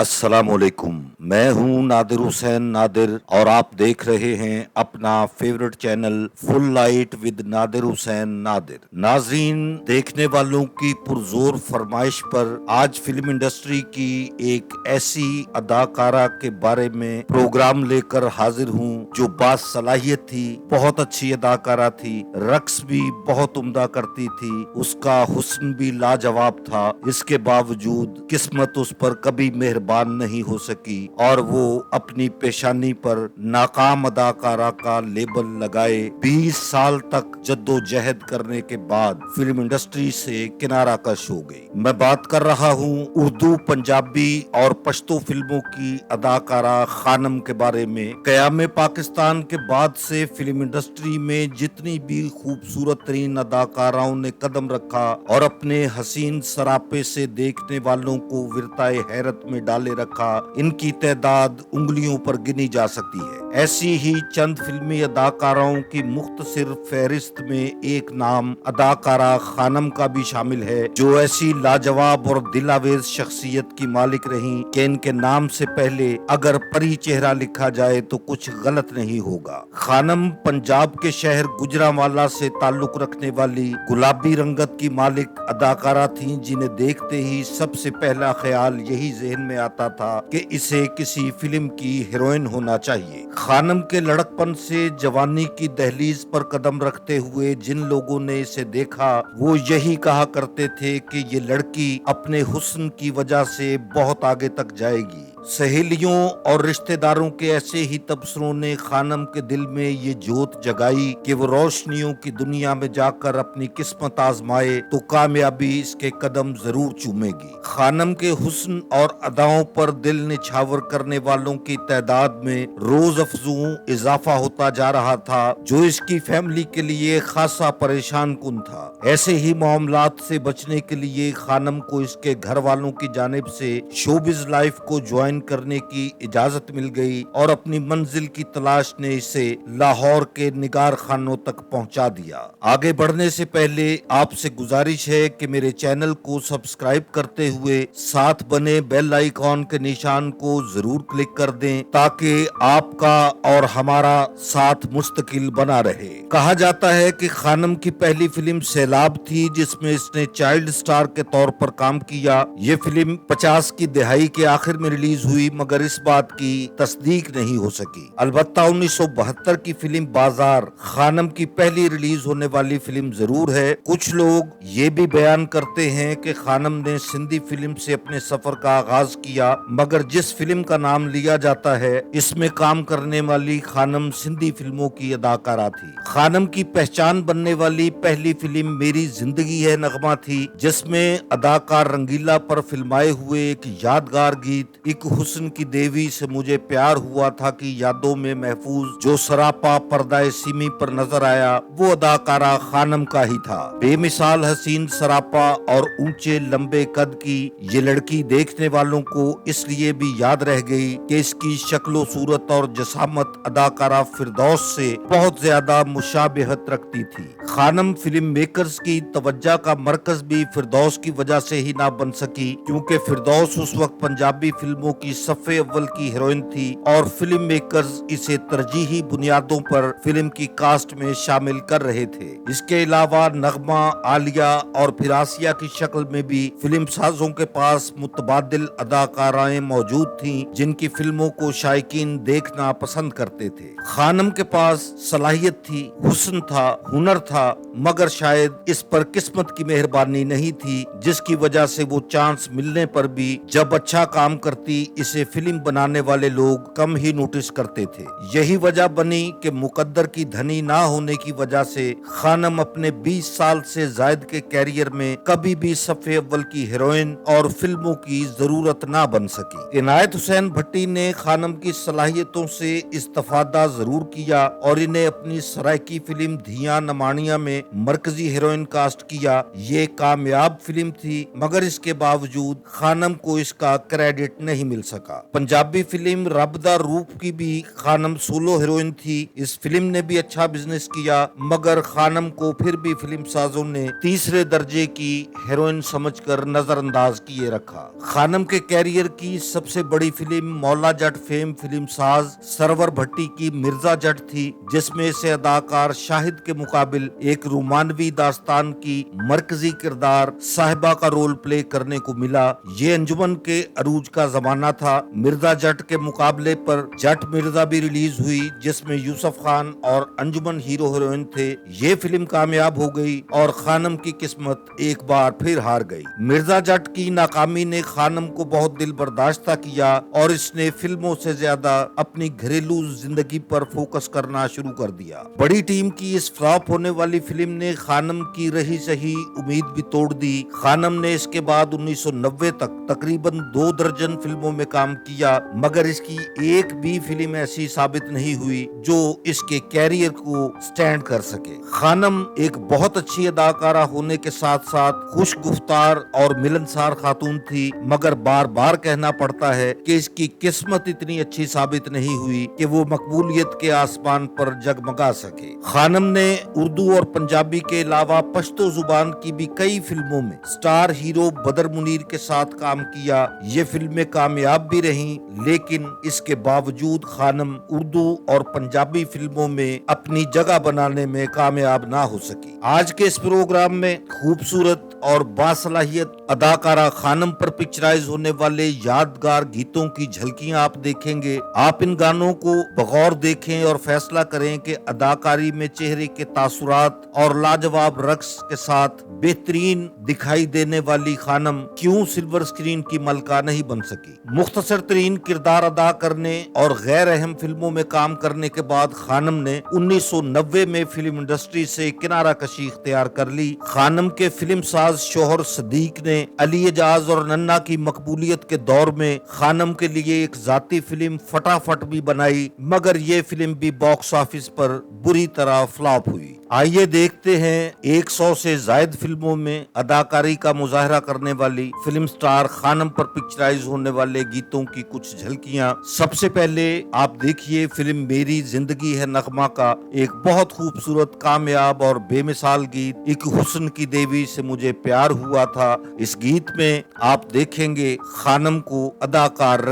अस्सलामुअलैकुम। मैं हूं नादिर हुसैन नादिर और आप देख रहे हैं अपना favourite channel full light with Nadir Hussain Nadir. नाजरीन, देखने वालों की पुरजोर फरमाइश पर आज फिल्म इंडस्ट्री की एक ऐसी अदाकारा के बारे में प्रोग्राम लेकर हाजिर हूं जो बासलाहियत थी, बहुत अच्छी अदाकारा थी, रक्स भी बहुत उम्दा करती थी, उसका हुस्न भी लाजवाब था। इसके बावजूद किस्मत उस पर कभी मेहरबान नहीं हो सकी और वो अपनी पेशानी पर नाकाम अदाकारा का लेबल लगाए 20 साल तक जद्दोजहद करने के बाद फिल्म इंडस्ट्री से किनारा कश हो गई। मैं बात कर रहा हूँ उर्दू, पंजाबी और पश्तो फिल्मों की अदाकारा खानम के बारे में। क़याम पाकिस्तान के बाद से फिल्म इंडस्ट्री में जितनी भी खूबसूरत तरीन अदाकाराओं ने कदम रखा और अपने हसीन सरापे से देखने वालों को विरताए हैरत में डाले रखा, इनकी तादाद उंगलियों पर गिनी जा सकती है। ऐसी ही चंद फिल्मी अदाकाराओं की मुख्तसर फहरिस्त में एक नाम अदाकारा खानम का भी शामिल है, जो ऐसी लाजवाब और दिलावेज शख्सियत की मालिक रही कि इनके नाम से पहले अगर परी चेहरा लिखा जाए तो कुछ गलत नहीं होगा। खानम पंजाब के शहर गुजरांवाला से ताल्लुक रखने वाली गुलाबी रंगत की मालिक अदाकारा थीं, जिन्हें देखते ही सबसे पहला ख्याल यही जहन में आता था कि इसे किसी फिल्म की हीरोइन होना चाहिए। खानम के लड़कपन से जवानी की दहलीज पर कदम रखते हुए जिन लोगों ने इसे देखा, वो यही कहा करते थे कि ये लड़की अपने हुस्न की वजह से बहुत आगे तक जाएगी। सहेलियों और रिश्तेदारों के ऐसे ही तबसरों ने खानम के दिल में ये जोत जगाई कि वो रोशनियों की दुनिया में जाकर अपनी किस्मत आजमाए तो कामयाबी इसके कदम जरूर चूमेगी। खानम के हुस्न और अदाओं पर दिल निछावर करने वालों की तादाद में रोज अफजू इजाफा होता जा रहा था, जो इसकी फैमिली के लिए खासा परेशान कुन था। ऐसे ही मामलात से बचने के लिए खानम को इसके घर वालों की जानिब से शोबिज लाइफ को ज्वाइन करने की इजाजत मिल गई और अपनी मंजिल की तलाश ने इसे लाहौर के निगार खानों तक पहुंचा दिया। आगे बढ़ने से पहले आपसे गुजारिश है कि मेरे चैनल को सब्सक्राइब करते हुए साथ बने बेल आइकॉन के निशान को जरूर क्लिक कर दें, ताकि आपका और हमारा साथ मुस्तकिल बना रहे। कहा जाता है कि खानम की पहली फिल्म सैलाब थी, जिसमें इसने चाइल्ड स्टार के तौर पर काम किया। ये फिल्म 50 की दहाई के आखिर में रिलीज हुई, मगर इस बात की तस्दीक नहीं हो सकी। अलबत्ता 1972 की फिल्म बाजार खानम की पहली रिलीज होने वाली फिल्म जरूर है। कुछ लोग ये भी बयान करते हैं कि खानम ने सिंधी फिल्म से अपने सफर का आगाज किया, मगर जिस फिल्म का नाम लिया जाता है इसमें काम करने वाली खानम सिंधी फिल्मों की अदाकारा थी। खानम की पहचान बनने वाली पहली फिल्म मेरी जिंदगी है नगमा थी, जिसमें अदाकार रंगीला पर फिल्माए हुए एक यादगार गीत एक हुस्न की देवी से मुझे प्यार हुआ था कि यादों में महफूज जो सरापा पर्दाए सीमी पर नजर आया, वो अदाकारा खानम का ही था। बेमिसाल हसीन सरापा और ऊंचे लंबे कद की ये लड़की देखने वालों को इसलिए भी याद रह गई कि इसकी शक्लो सूरत और जसामत अदाकारा फिरदौस से बहुत ज्यादा मुशाबिहत रखती थी। खानम फिल्म मेकर्स की तवज्जा का मरकज भी फिरदौस की वजह से ही ना बन सकी, क्योंकि फिरदौस उस वक्त पंजाबी फिल्मों की सफ़े अव्वल की हीरोइन थी और फिल्म मेकर्स इसे तरजीही बुनियादों पर फिल्म की कास्ट में शामिल कर रहे थे। इसके अलावा नगमा, आलिया और फिरासिया की शक्ल में भी फिल्म साजों के पास मुतबादिल अदाकाराएं मौजूद थीं, जिनकी फिल्मों को शायकीन देखना पसंद करते थे। खानम के पास सलाहियत थी, हुस्न था, हुनर था, मगर शायद इस पर किस्मत की मेहरबानी नहीं थी, जिसकी वजह से वो चांस मिलने पर भी जब अच्छा काम करती इसे फिल्म बनाने वाले लोग कम ही नोटिस करते थे। यही वजह बनी कि मुकद्दर की धनी ना होने की वजह से खानम अपने 20 साल से जायद के कैरियर में कभी भी सफ़े अव्वल की हीरोइन और फिल्मों की जरूरत ना बन सकी। इनायत हुसैन भट्टी ने खानम की सलाहियतों से इस्तेफादा जरूर किया और इन्हें अपनी सरायकी फिल्म धिया नमानिया में मरकजी हीरोइन कास्ट किया। ये कामयाब फिल्म थी, मगर इसके बावजूद खानम को इसका क्रेडिट नहीं मिल मिल सका। पंजाबी फिल्म रब दा रूप की भी खानम सोलो हीरोइन थी। इस फिल्म ने भी अच्छा बिजनेस किया, मगर खानम को फिर भी फिल्म साजों ने तीसरे दर्जे की हीरोइन समझकर नजरअंदाज किए रखा। खानम के कैरियर की सबसे बड़ी film Maula Jatt fame film साज सरवर भट्टी की मिर्जा जट थी, जिसमें से अदाकार शाहिद के मुकाबिल एक रोमानवी दास्तान की मरकजी किरदार साहिबा का रोल प्ले करने को मिला। ये अंजुमन के अरूज का जमाना था। मिर्जा जट के मुकाबले पर जट मिर्जा भी रिलीज हुई, जिसमें यूसुफ खान और अंजुमन हीरो हीरोइन थे। ये फिल्म कामयाब हो गई और खानम की किस्मत एक बार फिर हार गई। मिर्जा जट की नाकामी ने खानम को बहुत दिल बर्दाश्त किया और इसने फिल्मों से ज्यादा अपनी घरेलू जिंदगी पर फोकस करना शुरू कर दिया। बड़ी टीम की इस फ्लॉप होने वाली फिल्म ने खानम की रही सही उम्मीद भी तोड़ दी। खानम ने इसके बाद 1990 तक तकरीबन 2 दर्जन फिल्मों में काम किया, मगर इसकी एक भी फिल्म ऐसी साबित नहीं हुई जो इसके कैरियर को स्टैंड कर सके। खानम एक बहुत अच्छी अदाकारा होने के साथ साथ खुश गुफ्तार और मिलनसार खातून थी, मगर बार बार कहना पड़ता है कि इसकी किस्मत इतनी अच्छी साबित नहीं हुई कि वो मकबूलियत के आसमान पर जगमगा सके। खानम ने उर्दू और पंजाबी के अलावा पश्तो जुबान की भी कई फिल्मों में स्टार हीरो बदर मुनीर के साथ काम किया। ये फिल्में कामयाब भी रहीं, लेकिन इसके बावजूद खानम उर्दू और पंजाबी फिल्मों में अपनी जगह बनाने में कामयाब ना हो सकी। आज के इस प्रोग्राम में खूबसूरत और बासलाहियत अदाकारा खानम पर पिक्चराइज होने वाले यादगार गीतों की झलकियां आप देखेंगे। आप इन गानों को बगौर देखें और फैसला करें कि अदाकारी में चेहरे के तासुरात और लाजवाब रक्स के साथ बेहतरीन दिखाई देने वाली खानम क्यों सिल्वर स्क्रीन की मलका नहीं बन सकी। मुख्तसर तरीन किरदार अदा करने और गैर अहम फिल्मों में काम करने के बाद खानम ने 1990 में फिल्म इंडस्ट्री से किनारा कशी इख्तियार कर ली। खानम के फिल्म साज शोहर सदीक ने अली एजाज और नन्ना की मकबूलियत के दौर में खानम के लिए एक जाती फिल्म फटाफट भी बनाई, मगर ये फिल्म भी बॉक्स ऑफिस पर बुरी तरह फ्लॉप हुई। आइए देखते हैं 100 से ज्यादा फिल्मों में अदाकारी का मुजाहरा करने वाली फिल्म स्टार खानम पर पिक्चराइज होने वाले गीतों की कुछ झलकियां। सबसे पहले आप देखिए फिल्म मेरी जिंदगी है नगमा का एक बहुत खूबसूरत कामयाब और बेमिसाल गीत एक हुस्न की देवी से मुझे प्यार हुआ था। इस गीत में आप देखेंगे खानम को अदाकार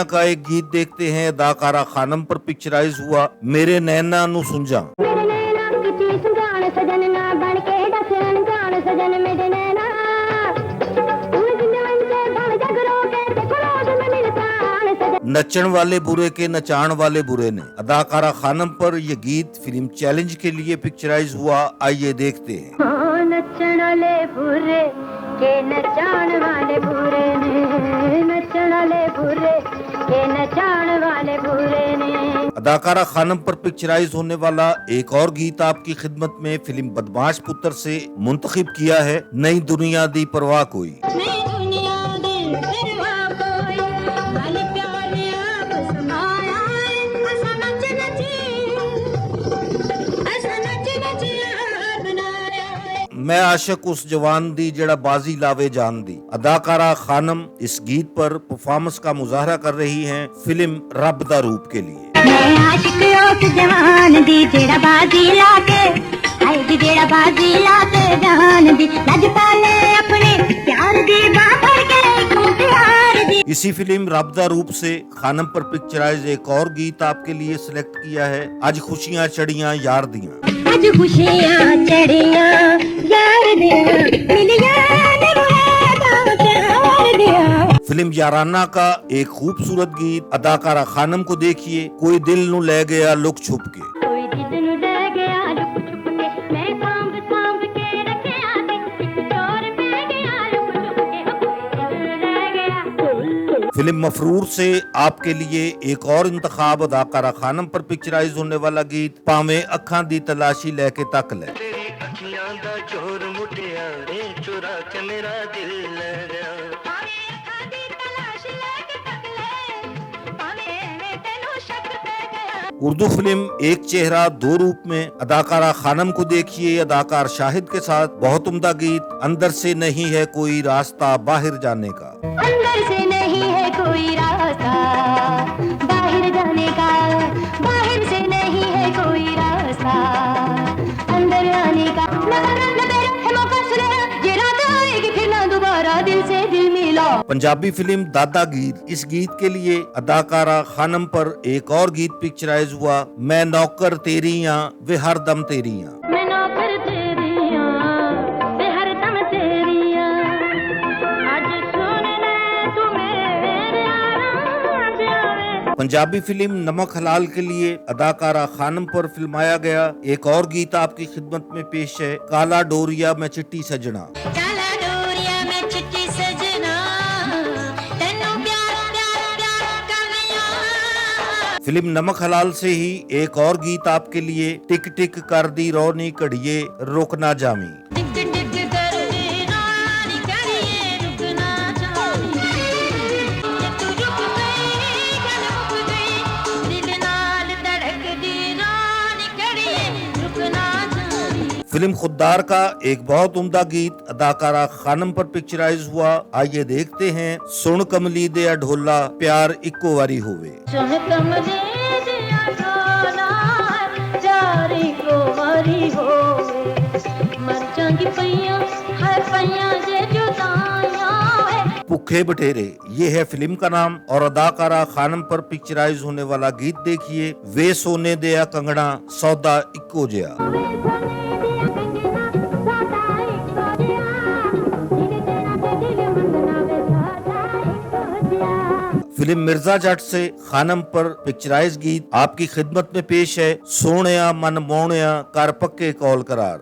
का एक गीत देखते हैं अदाकारा खानम पर पिक्चराइज हुआ मेरे नैना नु सुंजा। मेरे नैना किची सुजान सजन ना बन के दसन जान सजन मेरे नैना तू जिंदवन से बन जगरो के ते क्रोध में मिलता सजन। नचण वाले बुरे के नचाण वाले बुरे ने अदाकारा खानम पर यह गीत फिल्म चैलेंज के लिए पिक्चराइज हुआ। आइए देखते हैं। नचण वाले बुरे के नचाण वाले बुरे ने नचण वाले बुरे के नचाण वाले बुरे ने। अदाकारा खानम पर पिक्चराइज होने वाला एक और गीत आपकी खिदमत में फिल्म बदमाश पुत्र से मुंतखब किया है। नई दुनिया दी परवाह कोई। मैं आशिक उस जवान दी जड़ा बाजी लावे जान दी। अदाकारा खानम इस गीत पर परफॉर्मेंस का मुजाहरा कर रही हैं फिल्म रब दा रूप के लिए। मैं आशिक उस जवान दी जड़ा बाजी लाके आई दी जड़ा बाजी लाके जान दी लज पाले अपने प्यार दी बाबर के तू प्यार दी। इसी फिल्म रब दा रूप से खानम पर पिक्चराइज एक और गीत आपके लिए सिलेक्ट किया है आज खुशियां चढ़ियां यार दियां। आज खुशियां चढ़ियां यार दियां मिलिया ने मुरादा प्यार दिया। फिल्म याराना का एक खूबसूरत गीत अदाकारा खानम को देखिए कोई दिल नु ले गया लुक छुप के। कोई दिल नु ले गया लुक छुप के मैं सांभ सांभ के रखे आते एक चोर पे गया लुक छुप के कोई दिल ले गया। फिल्म मफरूर से आपके लिए एक और इंतखाब अदाकारा खानम पर पिक्चराइज होने वाला गीत पावे अखां दी तलाशी लेके तक ले। तेरी अखियां दा चोर मुटिया रे चुरा के मेरा उर्दू फिल्म एक चेहरा दो रूप में अदाकारा खानम को देखिए अदाकार शाहिद के साथ बहुत उम्दा गीत अंदर से नहीं है कोई रास्ता बाहर जाने का। अंदर से नहीं है कोई रास्ता बाहर जाने का, बाहर से नहीं है कोई रास्ता अंदर आने का। ये रात आएगी फिर ना दोबारा दिल से दिल मिला। पंजाबी फिल्म दादागीर, इस गीत के लिए अदाकारा खानम पर एक और गीत पिक्चराइज हुआ, मैं नौकर तेरियां वे हरदम तेरियां। मैं नौकर तेरियां वे हरदम तेरियां, आज सुन ले तू मेरे आराम जावे। पंजाबी फिल्म नमक हलाल के लिए अदाकारा खानम पर फिल्माया गया एक और गीत आपकी खिदमत में पेश है, काला डोरिया में चिट्टी सजना। काला डोरिया में चिट्ठी सजना तेनू प्यार प्यार प्यार करनिया। फिल्म नमक हलाल से ही एक और गीत आपके लिए, टिक टिक कर दी रोनी कड़िए रुक ना जामी। टिक टिक कर दी रानी कड़िए रुक ना जामी, तू रुक गई गल मुक गई दिल नाल धड़क दी रानी कड़िए रुक ना जामी। फिल्म खुद्दार का एक बहुत उम्दा गीत अदाकारा खानम पर पिक्चराइज हुआ, आइए देखते हैं, सुन कमली दे ढोला प्यार इक्को वारी होवे। सुन कमले दिया ढोला चारी को वारी होवे, मर जांगी पैया हर पैया जे जुदाइयां वे। भुखे बटेरे, ये है फिल्म का नाम और अदाकारा खानम पर पिक्चराइज होने वाला गीत देखिए, वे सोने दिया कंगना सौदा इक्को जया। फिल्म मिर्जा जट से खानम पर पिक्चराइज गीत आपकी खिदमत में पेश है, सोनिया मन मोनिया कर पक्के कौल करार।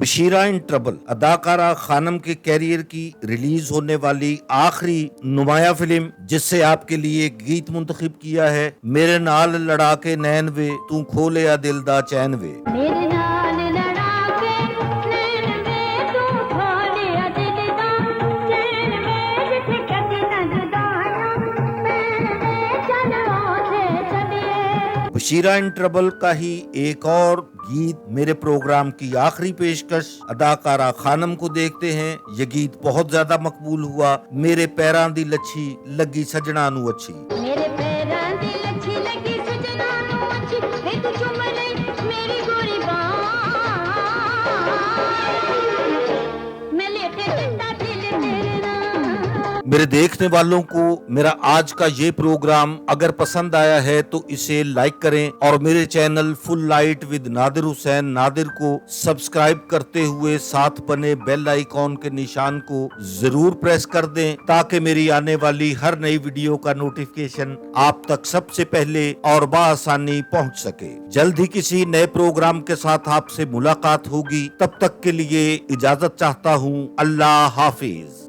बशीरा इन ट्रबल, अदाकारा खानम के कैरियर की रिलीज होने वाली आखिरी नुमाया फिल्म, जिससे आपके लिए गीत मुंतखब किया है, मेरे नाल लड़ा के नैन वे तू खोलिया दिल दा चैन वे। मेरे नाल लड़ा के नैन वे तू खोलिया दिल दा चैन वे, जिथे कदी ना जुदाइयां मैं चल आथे चलिए। बशीरा इन ट्रबल का ही एक और गीत मेरे प्रोग्राम की आखिरी पेशकश, अदाकारा खानम को देखते हैं, ये गीत बहुत ज्यादा मकबूल हुआ, मेरे पैरां दी लच्छी लगी सजना नू अच्छी। मेरे पैरां दी लच्छी लगी सजना नू अच्छी, वे तू चुम ले मेरी गोरी बांह, मैं लेटे जिंदा दिल तेरे नाम। मेरे देखने वालों को मेरा आज का ये प्रोग्राम अगर पसंद आया है तो इसे लाइक करें और मेरे channel full light with Nadir Hussain Nadir को सब्सक्राइब करते हुए साथ बने बेल आइकॉन के निशान को जरूर प्रेस कर दें, ताकि मेरी आने वाली हर नई वीडियो का नोटिफिकेशन आप तक सबसे पहले और बआसानी पहुंच सके। जल्द ही किसी नए प्रोग्राम के साथ आपसे मुलाकात होगी, तब तक के लिए इजाजत चाहता हूं। अल्लाह हाफिज।